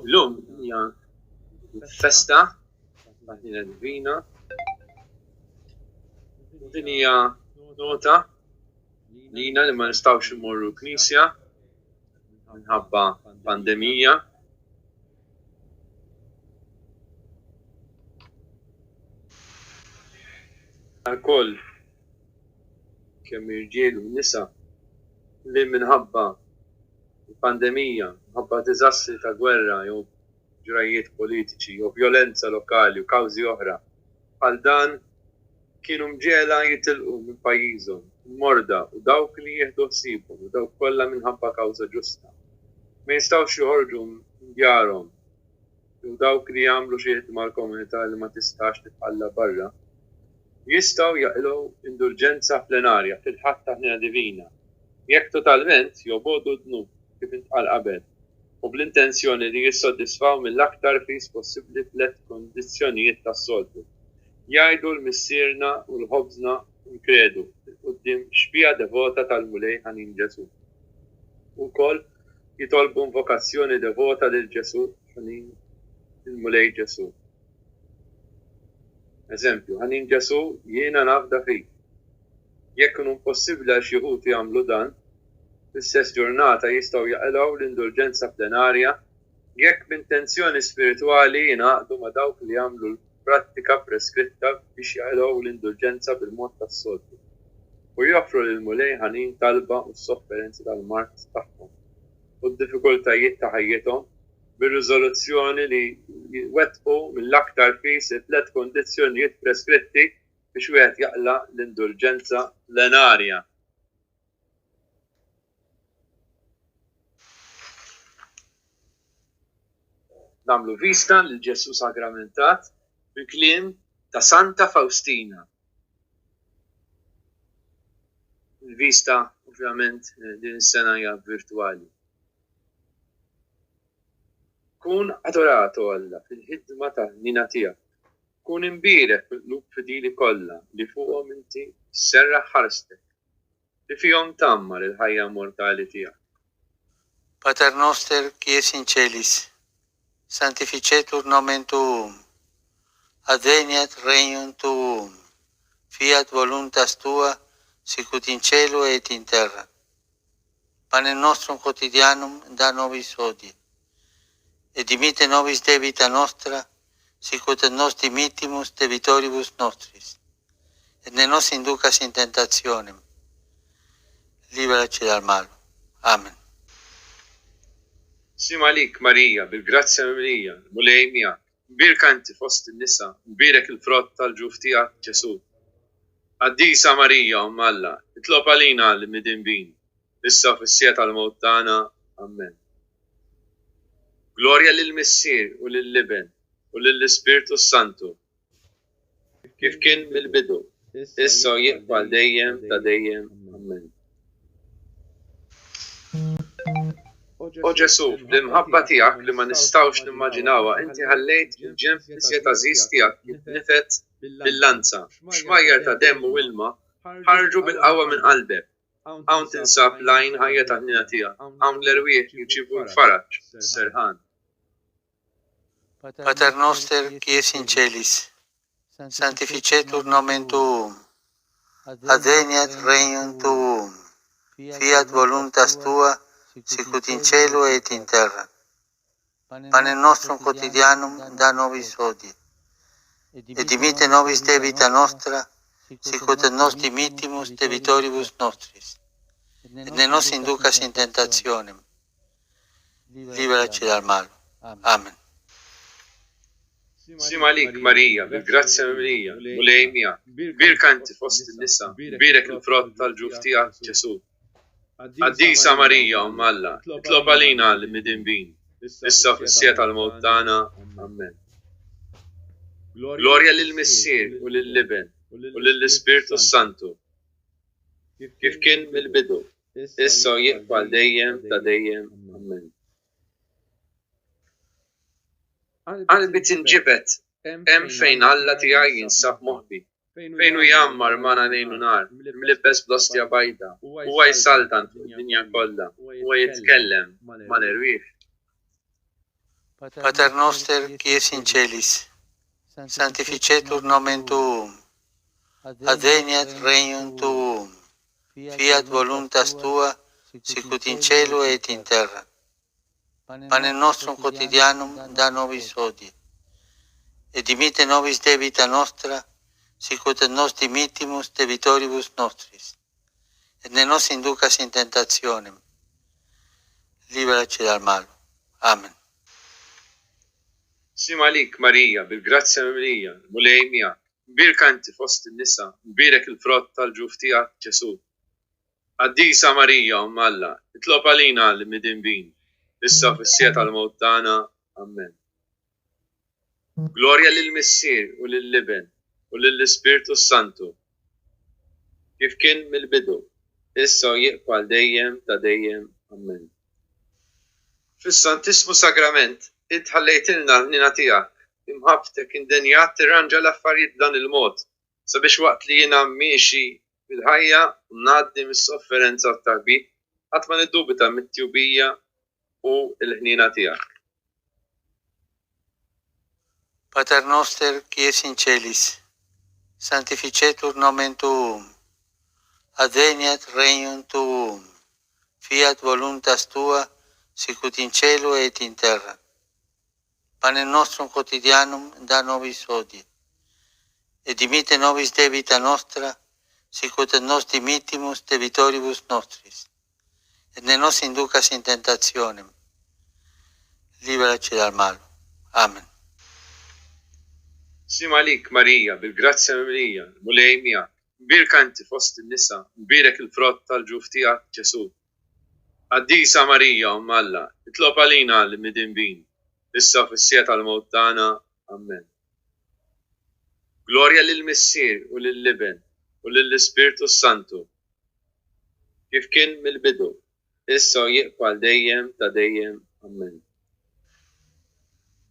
Illum hija Festa tal-Hniena Divina. Din hija nota lina li ma nistgħux immorru knisja minħabba pandemija. Għal-koll kemm irġiel u nisa li minħabba pandemija, minħabba diżastri ta' gwerra jew ġrajiet politiċi jew vjolenza lokali u kawżi oħra bħal dan kienu mġiela jitilqu minn pajjiżhom, morda u dawk li jieħdu ħsiebhom u dawk kollha minħabba kawża ġusta. Ma jistgħux joħorġu minn djarhom u dawk li jagħmlu xi ħidma mal-komunità li ma tistax titħalla barra jistgħu jaqilgħu indulġenza plenarja fil-ħadd tal-Hniena Divina. Jekk totalment jobodu dnub kif intqal qabel u bl-intenzjoni li jissodisfaw mill-aktar fis possibbli tliet kondizzjonijiet tas-soltu. Jgħidu l-missierna u l-ħobżna nkredu quddiem xbija devota tal-Mulej Ħanin Ġesu. Ukoll jitolbu invokazzjoni devota lil Ġesu Ħanin il-Mulej Ġesu. Eżempju, Ħanin Ġesu jiena nafda fik. Jekk ikun possibbli għal xi wħud jagħmlu dan, fl-istess ġurnata jistgħu jaqilgħu l-indulġenza plenarja jekk b'intenzjoni spiritwali jingħaqdu ma' dawk li jagħmlu l-prattika preskritta biex jaqilgħu l-indulġenza bil-mod tas-soltu u joffru lil Mulej Ħanin talba u s-sofferenzi tal-mart tagħhom u d-diffikultajiet ta' ħajjithom bir-riżoluzzjoni li jwettqu mill-aktar fis it-tliet kondizzjonijiet preskritti biex wieħed jaqla' l-indulġenza plenarja. Nagħmlu vista lil Ġesu sagramentat bil-kliem ta' Santa Faustina. Il-vista ovvjament din is-sena hija virtwali. Kun adorato Alla fil-ħidma tal-Ħniena tiegħek. Kun imbierek fil-qlub fidili kollha li fuqhom inti sserraħ ħarstek li fihom tammar il-ħajja mortali tiegħek. Pater noster qui es in celis, sanctificetur nomen tuum, adveniat regnum tuum, fiat voluntas tua, sicut in cielo et in terra. Panem nostrum quotidianum da nobis hodie, et dimitte nobis debita nostra, sicut et nos dimittimus debitoribus nostris, et ne nos inducas in tentationem, liberaci dal malo. Amen. Sim għalik Marija, bil-grazzja mimlija, Mulej miegħek, mbirka inti fost in-nisa, mbirek il-frott tal-ġuf tiegħek Ġesu. Qaddisa Marija Umm Alla, itlob għalina l-midinbin, issa fis-sija tal-mewt tagħna. Amen. Glorja lill-Missier u lill-Liben u lill-Ispirtu Santu, kif kien mill-bidu, issa u jibqa' dejjem ta' dejjem. Amen. O Ġesu, bl-imħabba tiegħek li ma nistgħux nimmaġinawha, inti ħallejt il-ġenb iżjed għażiż tiegħek jitnifet bil-lanza, xmajjar ta' demm u ilma ħarġu bil-qawwa minn qalbek. Hawn tinsab l-għajn ħajja tal-Ħniena tiegħek, hawn l-erwieħ jirċievu l-faraġ, serħan. Pater noster qui es in celis, sanctificetur nomen tuum, adveniat regnum tuum, fiat voluntas tua, sicut in cielo et in terra. Panem nostrum quotidianum da nobis hodie, et dimitte nobis debita nostra, sicut et nos dimittimus debitoribus nostris, et ne nos inducas in tentationem, liberaci dal malo. Amen. Sim għalik Marija, bil-grazzja mimlija, Mulej miegħek, mbirka inti fost in-nisa, mbirek il-frott tal-ġuf tiegħek Ġesu. Qaddisa Marija Umm Alla, itlob għalina l-midinbin, issa fis-sija tal-mewt tagħna. Amen. Glorja lill-Missier u lill-Liben u lill-Ispirtu Santu, kif kien mill-bidu, issa u jibqa' dejjem ta' dejjem. Amen. Qalbi tinġibet hemm fejn Alla tiegħi jinsab moħħbi. Fejn u jammar mana lejnu nar, mlibbes blostja bajda, huwa jsaltan fid-dinja kollha, huwa jitkellem mal-erwieħ. Pater noster, qui es in celis, sanctificetur nomen tuum, adveniat regnum tuum, fiat voluntas tua, sicut in cielo et in terra. Panem nostrum quotidianum da nobis hodie, et dimitte nobis debita nostra, sicut et nos dimittimus debitoribus nostris, et ne nos inducas in tentationem, liberaci dal malo. Amen. Sim għalik Marija, bil-grazzja mimlija, mulejmija, mbirka inti fost in-nisa, mbirek il-frott tal-ġuf tiegħek Ġesu. Qaddisa Marija Umm Alla, itlob għalina li midinbin, issa fis-sija tal-mewt tagħna. Amen. Glorja lill-Missier u lill-Liben u lill-Ispirtu Santu, kif kien mill-bidu, issa u jibqa' dejjem ta' dejjem. Amen. Fis-Santissimu Sagrament, int ħallejtilna l-ħniena tiegħek, imħabbtek indenjat tirranġa l-affarijiet dan il-mod, sabiex waqt li jiena miexi fil-ħajja u ngħaddi mis-sofferenza u t-tarbit, qatt ma niddubita mit-tjubija u l-ħniena tiegħek. Pater noster, qui es in celis, sanctificetur nomen tuum, adveniat regnum tuum, fiat voluntas tua, sicut in cielo et in terra. Panem nostrum quotidianum da nobis hodie, et dimitte nobis debita nostra, sicut et nos dimittimus debitoribus nostris, et ne nos inducas in tentationem, liberaci dal malo. Amen. Sim għalik Marija, bil-grazzja mimlija, mulejmija, mbirka inti fost in-nisa, mbirek il-frott tal-ġuf tiegħek Ġesu. Qaddisa Marija Umm Alla, itlob għalina li midinbin, issa fis-sija tal-mewt tagħna. Amen. Glorja lill-Missier u lill-Liben u lill-Ispirtu Santu, kif kien mill-bidu, issa u jibqa' dejjem ta' dejjem. Amen.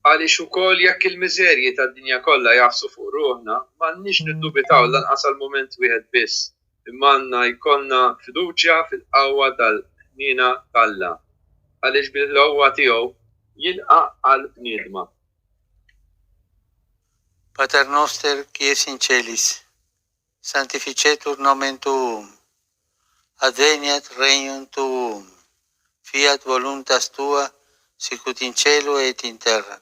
Għaliex ukoll jekk il-miżerji tad-dinja kollha jaqsu fuq ruħna, m'għandniex niddubitaw lanqas għal mument wieħed biss, imma għandna jkollna fiduċja fil-qawwa tal-Hniena tal-Alla, għaliex bil-qawwa tiegħu jilqa' għall-bniedma. Pater noster, qui es in celis, sanctificetur nomen tuum, adveniat regnum tuum, fiat voluntas tua, sicut in cielo et in terra.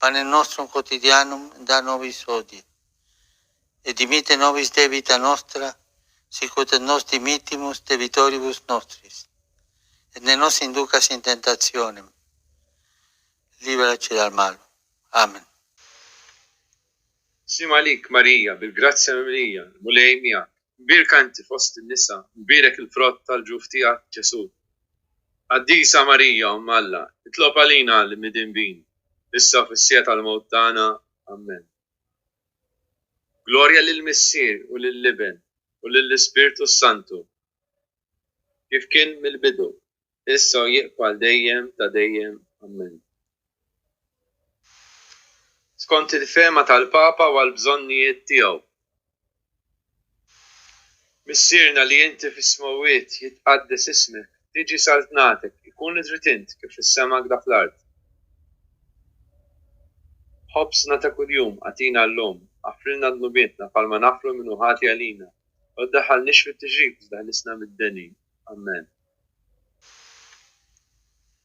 Panem nostrum quotidianum da nobis hodie, et dimitte nobis debita nostra, sicut et nos dimittimus debitoribus nostris, et ne nos inducas in tentationem, liberaci dal malo. Amen. Sim għalik Marija, bil-grazzja mimlija, mulejmija, mbirka inti fost in-nisa, mbirek il-frott tal-ġuf tiegħek Ġesu. Qaddisa Marija Umm Alla, itlob għalina li midinbin, issa fis-sija tal-mewt tagħna. Amen. Glorja lill-Missier u lill-Liben u lill-Ispirtu Santu, kif kien mill-bidu, issa u jibqa' dejjem ta' dejjem. Amen. Skont il-fema tal-Papa u għall-bżonnijiet tiegħu. Missierna li inti fis-smawiet jitqaddes ismek, tiġi saltnatek, ikun id-dritint kif fis-sema dak fl-art. Ħobsna ta' kuljum għatina llum, għafrilna dnubietna bħalma nafru minnu ħati għalina, u ddaħħalniex fit-tiġrib daħlisna mid-deni. Amen.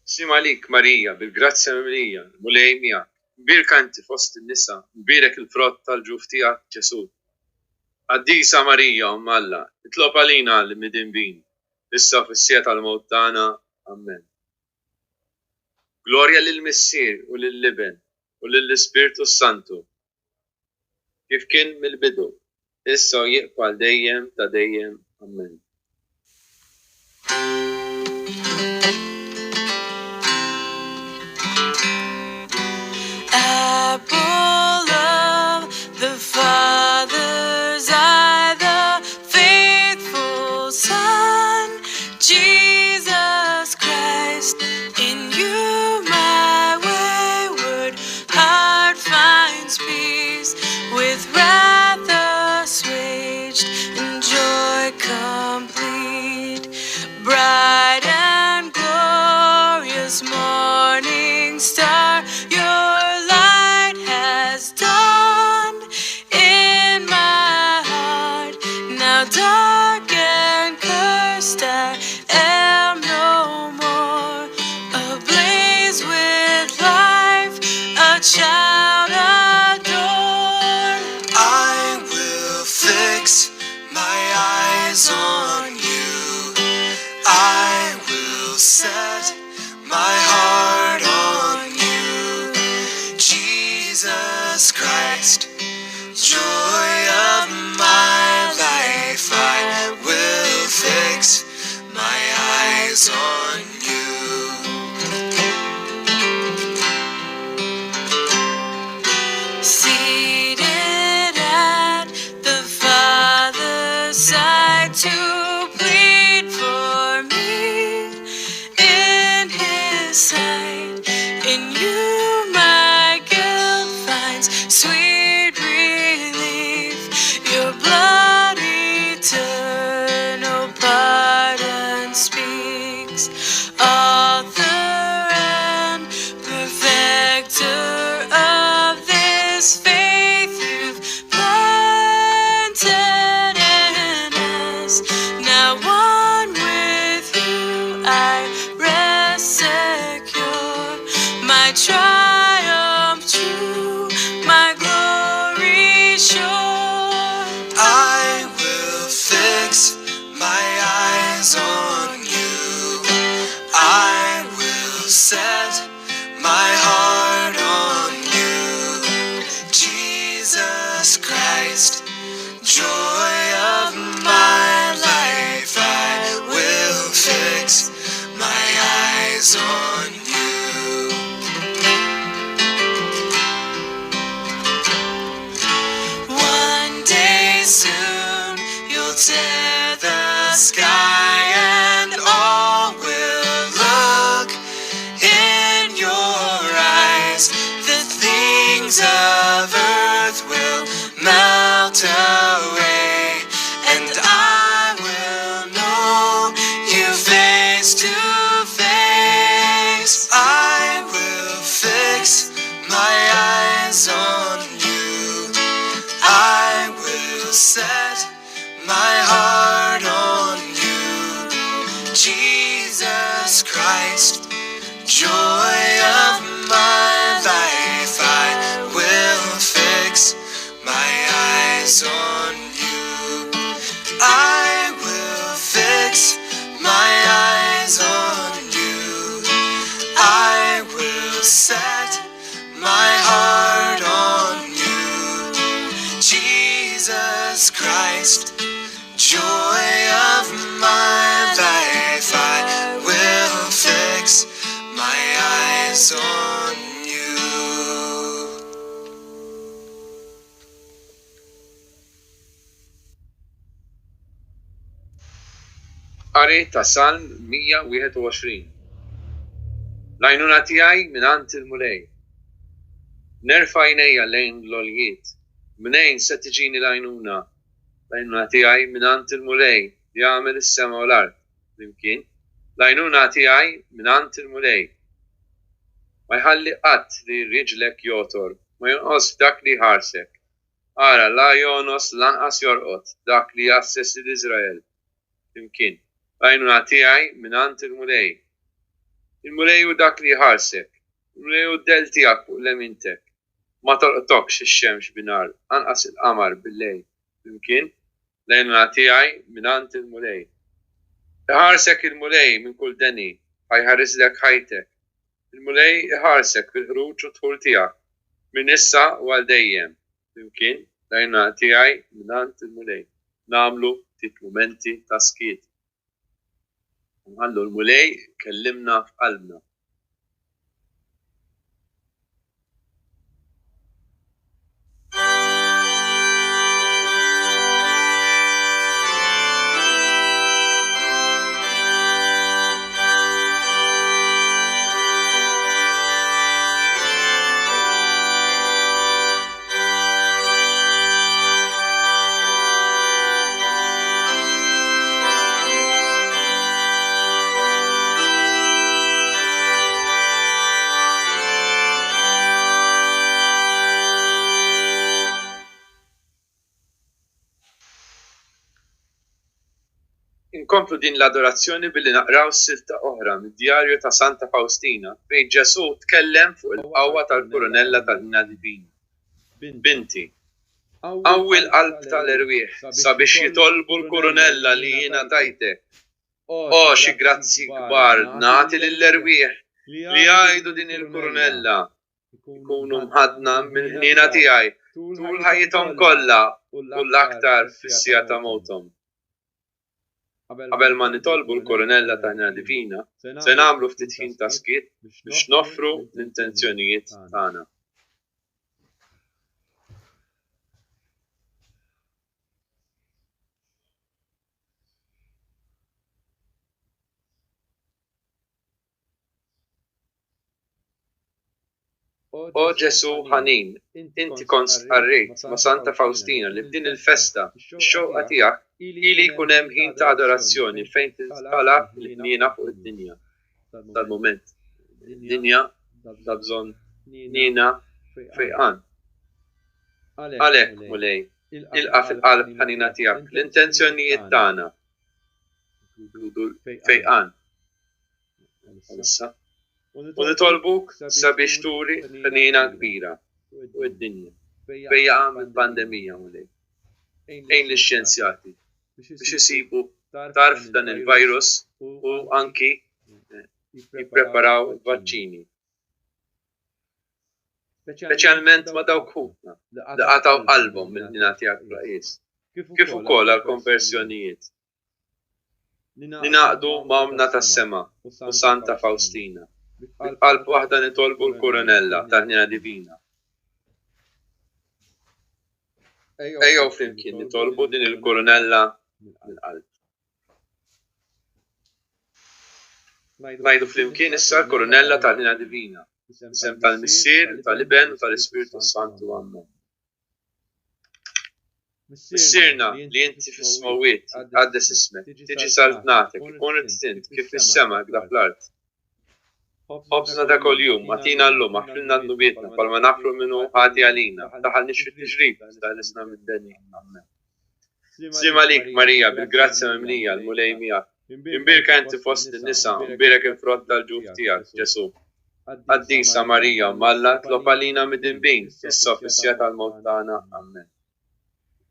Sim għalik Marija, bil-grazzja mimlija, mulejmija, mbirka inti fost in-nisa, mbirek il-frott tal-ġuf tiegħek Ġesu. Qaddisa Marija Umm Alla, itlob għalina li midinbin, issa fis-sija tal-mewt tagħna. Amen. Glorja lill-Missier u lill-Liben u lill-Ispirtu Santu, kif kien mill-bidu, issa u jibqa' dejjem ta' dejjem. Amen. Apple of the Father's eye, the faithful Son, Jesus Christ. In you my wayward heart finds peace, with wrath assuaged and joy complete. Bright and glorious morning star, Now dark and cursed I am no more, ablaze with life, a child adored. I will fix my eyes on you. I will set my heart on you. Jesus Christ, joy of my life, I will fix my eyes on you. Seated at the Father's side to plead for me in His sight. In you my guilt finds sweet relief. Your blood eternal pardon speaks. Author and perfecter of this faith you've planted in us. Now one with you I rest secure. My triumph true, my glory sure. I will fix my eyes on you. I will set my heart on you. Jesus Christ, joy of my life, I will fix my eyes on you. One day soon you'll tear the sky and all will look in your eyes. The things of earth will melt away, and I will know you face to face. I will fix my eyes on you. I will set my heart on you. Jesus Christ, joy of my life, I will fix my eyes on you. I will fix my eyes on you. I will set my heart on you. Jesus Christ, joy of my life, I will fix my eyes on you. قريت Salm 121. العينونة تياي من عند الملاي. نرفع عيني لين لوليت. منين ستجيني العينونة؟ العينونة تياي من عند الملاي يعمل السماء والأرض. يمكن العينونة تياي من عند الملاي. ما يحلي قط لرجلك يوتر. ما ينقص داك لي هارسك. أرى لا يونس لنقص يرقط داك لي يأسس لإسرائيل. يمكن العينونة تياي من عند الملاي. الملاي وداك لي هارسك. الملاي ودلتيك ولمنتك. ما ترقطكش الشمس بنار أنقص القمر بالليل. يمكن لأن تياي من عند الملاي. هارسك الملاي من كل دني هيهرس لك حياتك. الملاي هارسك في الهروج وطول تياك من الساعة والديام. يمكن لأن تياي من عند الملاي. نعملوا تتمومنتي تسكيت. ونقول الملاي كلمنا في قلبنا. Inkomplu din l-adorazzjoni billi naqraw silta oħra mid-djarju ta' Santa Faustina fejn Ġesu tkellem fuq il-qawwa tal-Kurunella tal-Ħniena Divina. Binti, qawwi l-qalb tal-irwieħ sabiex jitolbu l-Kurunella li jiena tajtek. Xi grazzi kbar nagħti lill-irwieħ li jgħidu din il-Kurunella ikunu mħadna mill-ħniena tiegħi tul ħajjithom kollha u l-aktar fis-sija ta' mowthom. Qabel ma nitolbu l-Kurunella ta' Ħniena Divina, se nagħmlu ftit ħin ta' skiet biex noffru l-intenzjonijiet tagħna. Ġesu ħanin, inti kont stqarrejt ma' Santa Faustina li f'din il-festa x-xewqa tiegħek ili jkun hemm ħin ta' adorazzjoni fejn tiltala l-ħniena fuq id-dinja. Tal-mument, id-dinja ta' bżonn ħniena fejqan. Għalhekk mulej, ilqa' fil-qalb ħanina tiegħek l-intenzjonijiet tagħna. Fejqan. U nitolbuk sabiex turi ħniena kbira u d-dinja. Fejqan mill-pandemija mulej. Ejn l-xjenzjati biex isibu tarf dan il-virus u anki jippreparaw il-vaċċini. Speċjalment ma' dawk ħutna li qataw qalbhom mill-ħniena tiegħek bl-qis. Kif ukoll għall-konversjonijiet. Li naqdu ma' Omna tas-Sema u Santa Faustina. Bil-qalb waħda nitolbu l-Kurunella tal-Ħniena Divina. Ejjew flimkien nitolbu din il-Kurunella mill-qalb. Ngħidu flimkien issa l-Kurunella tal-Ħniena Divina, isem tal-Missier, tal-Iben u tal-Ispiritu Santu Amen. Missierna li inti fis-smawiet għaddes ismek, tiġi saltnatek, ikun it-tint kif fis-sema kif fl-art. Ħobżna ta' kol-jum, matina l-lum, aħfrinna d-nubietna, palma nafru minnu ħati għalina, taħalniex fit-tiġrib, staħlisna mid-deni. Amen. Sima lik, Marija, bil-grazzja mimlija, l-mulej miegħek. Imbirka inti fost in-nisa, imbirek il-frott tal-ġuf tiegħek, Ġesu. Qaddisa Marija, Malla tlob għalina mid-inbin, issa fis-sija tal-mewt tagħna. Amen.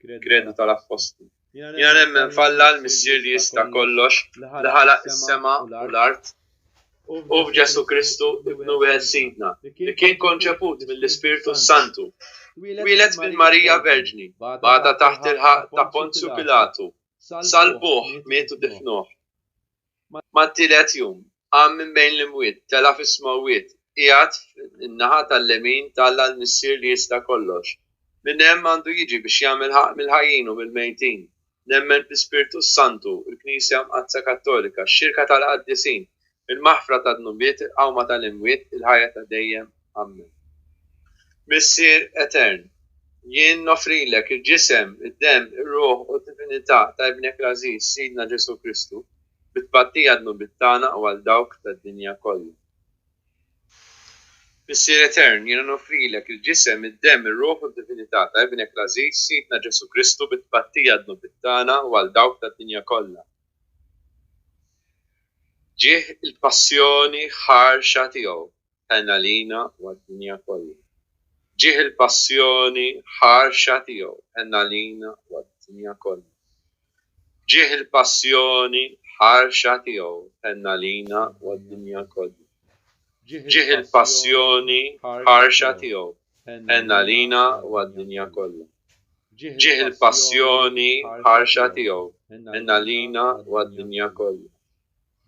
Kredu tal-Apostli. Jiena nemmen falla l-Missier li jista' kollox, li ħalaq is-sema u l-art, u f'Ġesu Kristu ibnu wieħed Sidna, li kien konċeput mill-Ispiritu Santu. Wieled minn Marija Verġni, bata taħt il-ħaq ta' Ponzju Pilatu, salbuh mietu difnuh. Mat-tielet jum, qam minn bejn l-imwiet, tela fis-smawiet, qiegħed in-naħa tal-lemin talla l-Missier li jista' kollox. Minn hemm għandu jiġi biex jagħmel ħaq mill-ħajjin u mill-mejtin. Nemmen fl-Ispiritu Santu, il-Knisja Mqaddsa Kattolika, x-xirka tal-qaddisin, il-maħfra ta' dnubiet, il-qawma tal-imwiet, il-ħajja ta' dejjem. Amen. Missier Etern, jien nofrilek il-ġisem, id-dem, ir-ruħ u d-divinità ta' ibnek l-Aziz, Sidna Ġesu Kristu, bit-tbattija dnubiet tagħna u għal dawk tad-dinja kollha. Missier Etern, jien nofrilek il-ġisem, id-dem, ir-ruħ u d-divinità ta' ibnek l-Aziz, Sidna Ġesu Kristu, bit-tbattija dnubiet tagħna u għal dawk tad-dinja kollha. Ġih il-passjoni ħarxa tiegħu ħenna lina u għad-dinja kollha. Ġih il-passjoni ħarxa tiegħu ħenna lina u għad-dinja kollha. Ġih il-passjoni ħarxa tiegħu ħenna lina u għad-dinja kollha. Ġih il-passjoni ħarxa tiegħu ħenna lina u għad-dinja kollha. Ġih il-passjoni ħarxa tiegħu ħenna lina u għad-dinja kollha.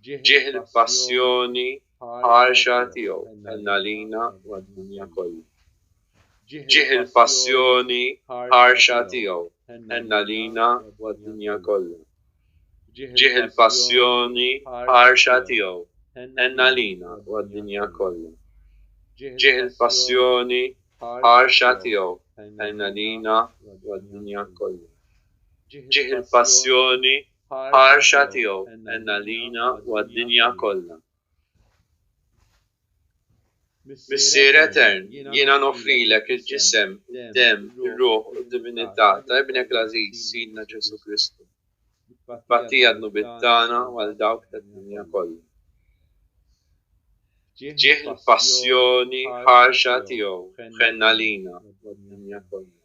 Ġih il-passjoni ħarxa tiegħu ħenna lina u għad-dinja kollha. Ġih il-passjoni ħarxa tiegħu ħenna lina u għad-dinja kollha. Ġih il-passjoni ħarxa tiegħu ħenna lina u għad-dinja kollha. Ġih il-passjoni ħarxa tiegħu ħenna lina u għad-dinja kollha. Ġih il-passjoni ħarxa tiegħu ħenna lina u għad-dinja kollha. Missier Etern, jiena nofrilek il-ġisem, id-dem, ir-ruħ u d-divinità ta' ibnek l-Aziz, Sidna Ġesu Kristu. tpattija dnubittana u għal dawk tad-dinja kollha. Ġieħ il-passjoni ħarxa tiegħu ħenna lina mad-dinja kollha.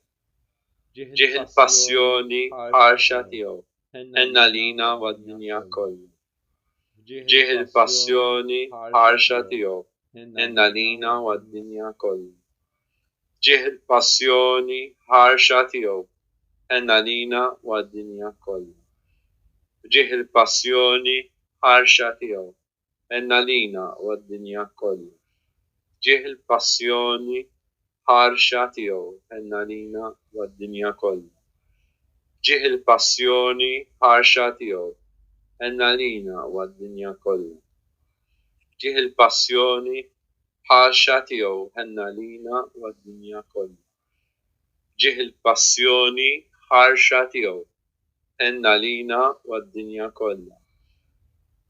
Ġieħ il-passjoni ħarxa tiegħu ħenna lina mad-dinja kollha. Ġieħ il-passjoni ħarxa tiegħu ħenna lina mad-dinja kollha. Ġieħ il-passjoni ħarxa tiegħu ħenna lina mad-dinja kollha. Ġieħ il-passjoni ħarxa tiegħu ħenna lina mad-dinja kollha. Ġieħ il-passjoni ħarxa tiegħu ħenna lina mad-dinja kollha. Ġieħ il-passjoni ħarxa tiegħu ħenna lina mad-dinja kollha. Ġieħ il-passjoni ħarxa tiegħu ħenna lina mad-dinja kollha. Ġieħ il-passjoni ħarxa tiegħu ħenna lina mad-dinja kollha.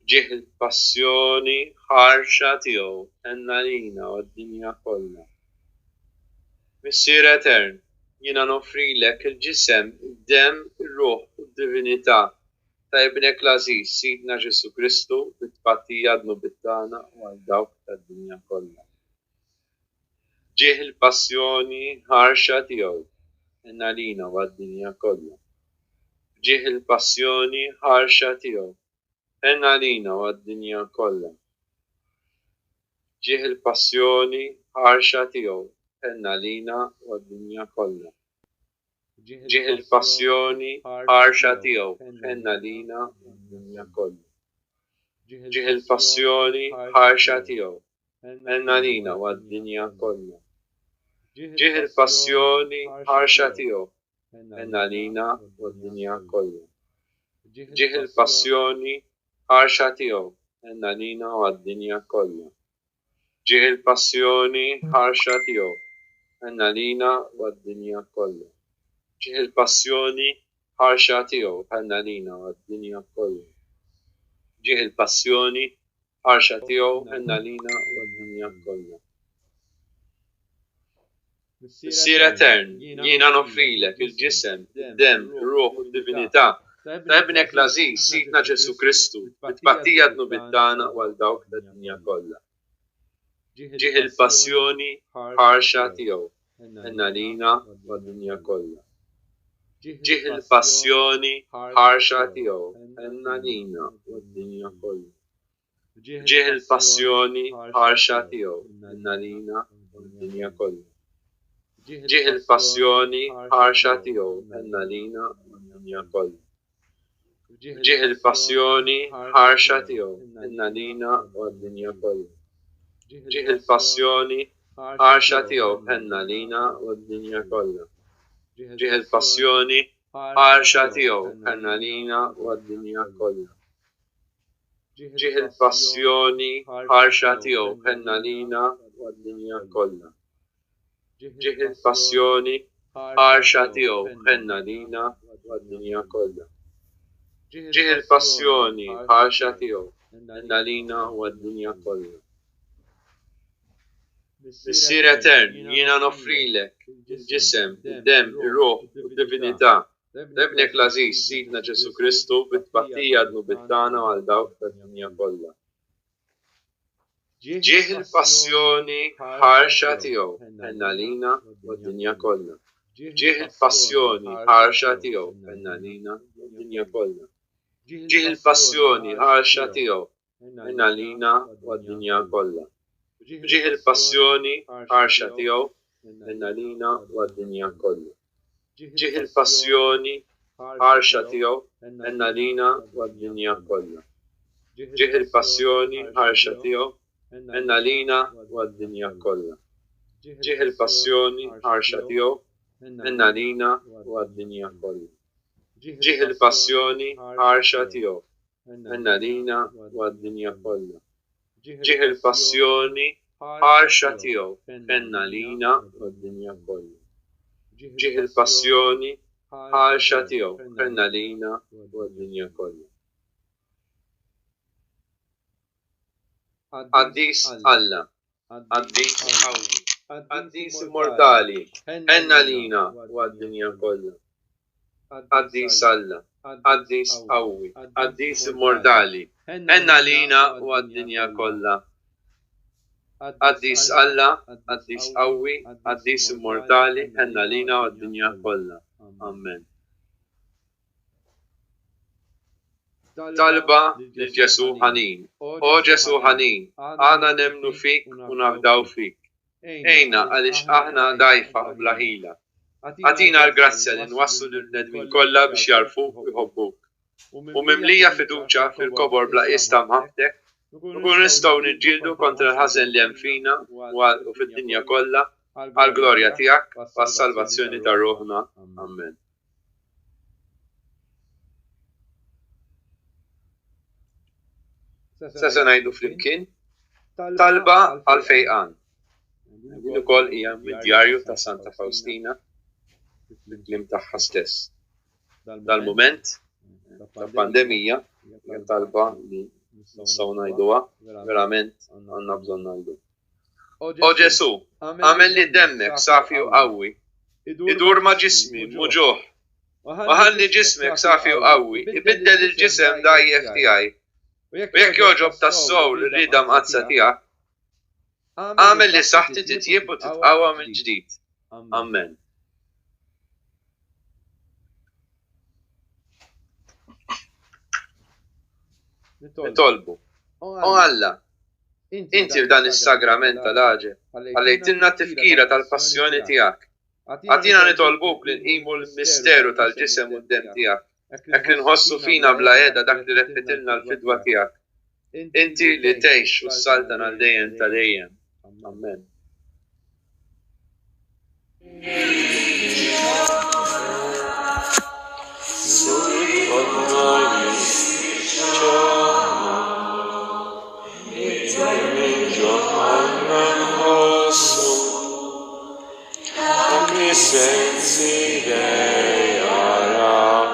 Ġieħ il-passjoni ħarxa tiegħu ħenna lina mad-dinja kollha. Missier Etern, jiena nofrilek il-ġisem, id-dem, ir-ruħ u d-divinità ta' ibnek l-Aziz Sidna Ġesu Kristu bit-tpattija dnubittana u għal dawk tad-dinja kollha. Ġieħ il-passjoni ħarxa tiegħu ħenna lina mad-dinja kollha. Ġieħ il-passjoni ħarxa tiegħu ħenna lina mad-dinja kollha. Ġieħ il-passjoni ħarxa tiegħu ħenna lina mad-dinja kollha. Ġieħ il-passjoni ħarxa tiegħu ħenna lina mad-dinja kollha. Ġieħ il-passjoni ħarxa tiegħu ħenna lina mad-dinja kollha. Ġieħ il-passjoni ħarxa tiegħu ħenna lina mad-dinja kollha. Ġieħ il-passjoni ħarxa tiegħu ħenna lina mad-dinja kollha. Ġieħ il-passjoni ħarxa tiegħu ħenna lina mad-dinja kollha. Ġieħ il-passjoni ħarxa tiegħu ħenna lina mad-dinja kollha. Ġieħ il-passjoni ħarxa tiegħu ħenna lina mad-dinja kollha. Missier Etern, jiena nofrilek il-ġisem, id-dem, ir-ruħ u d-divinità ta' ibnek l-Aziz Sidna Ġesu Kristu bit-tpattija dnubittana u għal dawk tad-dinja kollha. Ġieħ il-passjoni ħarxa tiegħu ħenna lina mad-dinja kollha. Ġieħ il-passjoni ħarxa tiegħu ħenna lina mad-dinja kollha. Ġieħ il-passjoni ħarxa tiegħu ħenna lina mad-dinja kollha. Ġieħ il-passjoni ħarxa tiegħu ħenna lina mad-dinja kollha. Ġieħ il-passjoni ħarxa tiegħu ħenna lina mad-dinja kollha. Ġieħ il-passjoni ħarxa tiegħu ħenna lina mad-dinja kollha. Ġieħ il-passjoni ħarxa tiegħu ħenna lina mad-dinja kollha. Ġieħ il-passjoni ħarxa tiegħu ħenna lina mad-dinja kollha. Ġieħ il-passjoni ħarxa tiegħu ħenna lina mad-dinja kollha. Ġieħ il-passjoni ħarxa tiegħu ħenna lina mad-dinja kollha. Missier Etern, jiena nofrilek il-ġisem, id-dem, ir-ruħ u d-divinità ta' ibnek l-Aziz Sidna Ġesu Kristu bit-tpattija dnubittana u għal dawk tad-dinja kollha. Ġieħ il-passjoni ħarxa tiegħu ħenna lina mad-dinja kollha. Ġieħ il-passjoni ħarxa tiegħu ħenna lina mad-dinja kollha. Ġieħ il-passjoni ħarxa tiegħu ħenna lina mad-dinja kollha. Ġieħ il-passjoni ħarxa tiegħu ħenna lina mad-dinja kollha. Ġieħ il-passjoni ħarxa tiegħu ħenna lina mad-dinja kollha. Ġieħ il-passjoni ħarxa tiegħu ħenna lina mad-dinja kollha. Ġieħ il-passjoni ħarxa tiegħu ħenna lina mad-dinja kollha. Ġieħ il-passjoni ħarxa tiegħu ħenna lina mad-dinja kollha. Ġieħ il-passjoni ħarxa tiegħu ħenna lina mad-dinja kollha. Ġieħ il-passjoni ħarxa tiegħu ħenna lina mad-dinja kollha. Qaddis Alla, qaddis qawwi, qaddis immortali, ħenna lina mad-dinja kollha. Qaddis Alla, Qaddis qawwi, Qaddis immortali, ħenna lina u għad-dinja kollha. Qaddis Alla, Qaddis qawwi, Qaddis immortali, ħenna lina u għad-dinja kollha. Amen. Talba lil Ġesu ħanin. O Ġesu ħanin, għana nemnu fik u nafdaw fik. Ejna għaliex aħna dajfa u bla ħila. Għatina l-grazzja li nwassu l-nedmin kollha biex jarfuk u jħobbuk. U mimlija fiduċa fil-kobor bla ista mħabtek, nkunu nistgħu niġġieldu kontra l-ħażen li hemm fina u fid-dinja kollha għall-glorja tiegħek u għas-salvazzjoni ta' ruħna. Amen. Sesa ngħidu flimkien talba għal-fejqan. Din ukoll hija mid-djarju ta' Santa Faustina fil-kliem tagħha stess. Dal-mument ta' pandemija hija talba li nistgħu ngħiduha verament għandna bżonn ngħidu. O Ġesu, għamel li demmek safi u qawwi, idur ma' ġismi muġuħ, u ħalli ġismek safi u qawwi, ibiddel il-ġisem dajjef tiegħi. U jekk joġob tas-sow l-rida mqazza tiegħek, għamel li saħħti titjieb u titqawwa mill-ġdid. Amen. Nitolbu. O Alla, inti f'dan is-sagrament tal-ħaġa ħallejtilna tifkira tal-passjoni tiegħek. Għatina nitolbuk li nqimu l-misteru tal-ġisem u d-dem tiegħek. Jekk nħossu fina bla qiegħda dak li reppetilna l-fidwa tiegħek. Inti li tgħix u s-saltan għal dejjem ta' dejjem. Amen. Sensi Dei ara,